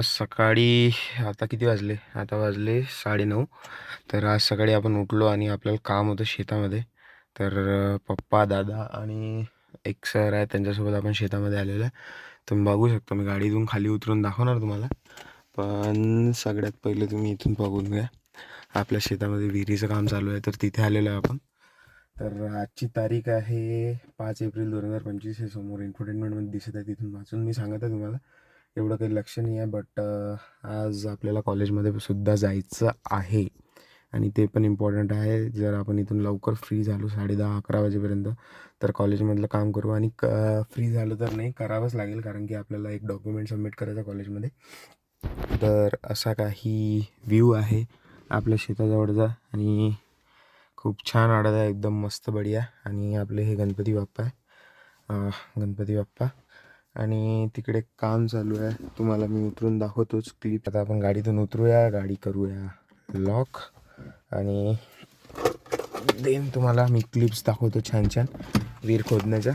सकाळी आता किती वाजले? आता वाजले 9:30. तर आज सकाळी आपण उठलो आणि आपल्याला काम होतं शेतामध्ये. तर पप्पा, दादा आणि एक सर आहे, त्यांच्यासोबत आपण शेतामध्ये आलेलो आहे. तुम्ही बघू शकता, मी गाडीतून खाली उतरून दाखवणार तुम्हाला. पण सगळ्यात पहिले तुम्ही इथून बघून घ्या, आपल्या शेतामध्ये विहिरीचं काम चालू आहे. तर तिथे आलेलो आहे आपण. तर आजची तारीख आहे 5 एप्रिल 2025. हे समोर इन्फोटेनमेंटमध्ये दिसत आहे, तिथून वाचून मी सांगत आहे तुम्हाला. एवढं काही लक्ष नाही आहे, बट आज आपल्याला कॉलेजमध्ये सुद्धा जायचं आहे आणि ते पण इम्पॉर्टंट आहे. जर आपण इथून लवकर फ्री झालो 10:30-11 वाजेपर्यंत, तर कॉलेजमधलं काम करू. आणि फ्री झालं तर नाही, करावंच लागेल, कारण की आपल्याला एक डॉक्युमेंट सबमिट करायचा कॉलेजमध्ये. तर असा काही व्ह्यू आहे आपल्या शेताजवळचा आणि खूप छान वाटत आहे, एकदम मस्त बढिया. आणि आपले हे गणपती बाप्पा आहे, गणपती बाप्पा. आणि तिकडे काम चालू आहे, तुम्हाला मी उतरून दाखवतोच क्लिप. आता आपण गाडीतून उतरूया, गाडी करूया लॉक आणि देन तुम्हाला मी क्लिप्स दाखवतो छान छान विहीर खोदण्याच्या.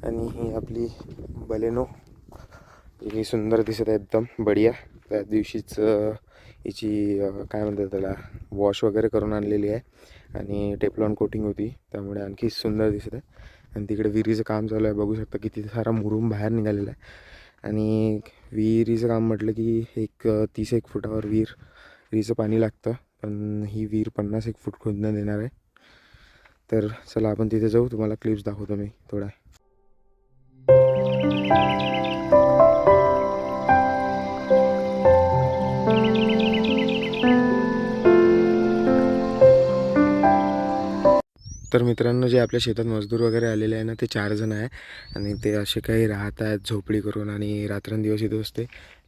आणि ही आपली बलेनो, ही सुंदर दिसत आहे, एकदम बढिया. त्या दिवशीच हिची काय म्हणतात त्याला, वॉश वगैरे करून आणलेली आहे आणि टेफ्लॉन कोटिंग होती, त्यामुळे आणखी सुंदर दिसत आहे. आणि तिकडे विहिरीचं काम चालू आहे, बघू शकता किती सारा मुरुम बाहेर निघालेला आहे. आणि विहिरीचं काम म्हटलं की एक 30 फुटावर विहिरीचं पाणी लागतं, पण ही विहीर 50 फूट खोदण्यात येणार आहे. तर चला आपण तिथे जाऊ, तुम्हाला क्लिप्स दाखवतो मी थोडा. तर मित्रांनो, जे आपल्या शेतात मजदूर वगैरे आलेले आहे ना, ते 4 जण आहे. आणि ते असे काही राहत आहेत झोपडी करून आणि रात्रंदिवस इथं असते.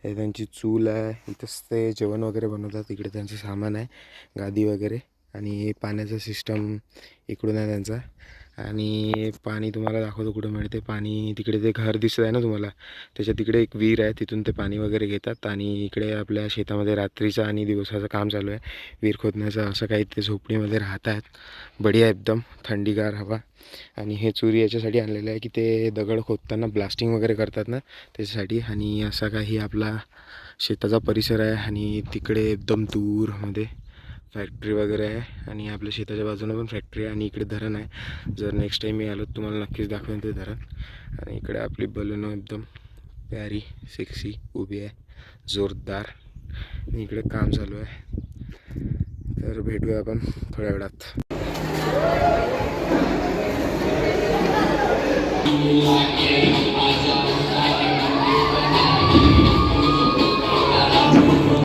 हे त्यांची चूल आहे, इथंच ते जेवण वगैरे बनवतात. इकडे त्यांचं सामान आहे, गादी वगैरे. आणि पाण्याचा सिस्टम इकडून आहे त्यांचा. आणि पाणी तुम्हाला दाखवतो कुठं मिळते पाणी. तिकडे ते घर दिसत आहे ना तुम्हाला, त्याच्या तिकडे एक विहीर आहे, तिथून ते पाणी वगैरे घेतात. आणि इकडे आपल्या शेतामध्ये रात्रीचं आणि दिवसाचं काम चालू आहे विहीर खोदण्याचं. असं काही ते झोपडीमध्ये राहत आहेत, बढिया एकदम थंडीगार हवा. आणि हे चुरी याच्यासाठी आणलेलं आहे की ते दगड खोदताना ब्लास्टिंग वगैरे करतात ना, त्याच्यासाठी. आणि असा काही आपला शेताचा परिसर आहे. आणि तिकडे एकदम दूरमध्ये फॅक्टरी वगैरे आहे आणि आपल्या शेताच्या बाजूने पण फॅक्टरी आहे. आणि इकडे धरण आहे, जर नेक्स्ट टाईम मी आलो तुम्हाला नक्कीच दाखवेन ते धरण. आणि इकडे आपली बलेनो एकदम प्यारी सेक्सी उभी आहे, जोरदार. आणि इकडे काम चालू आहे. तर भेटूया आपण थोड्या वेळात.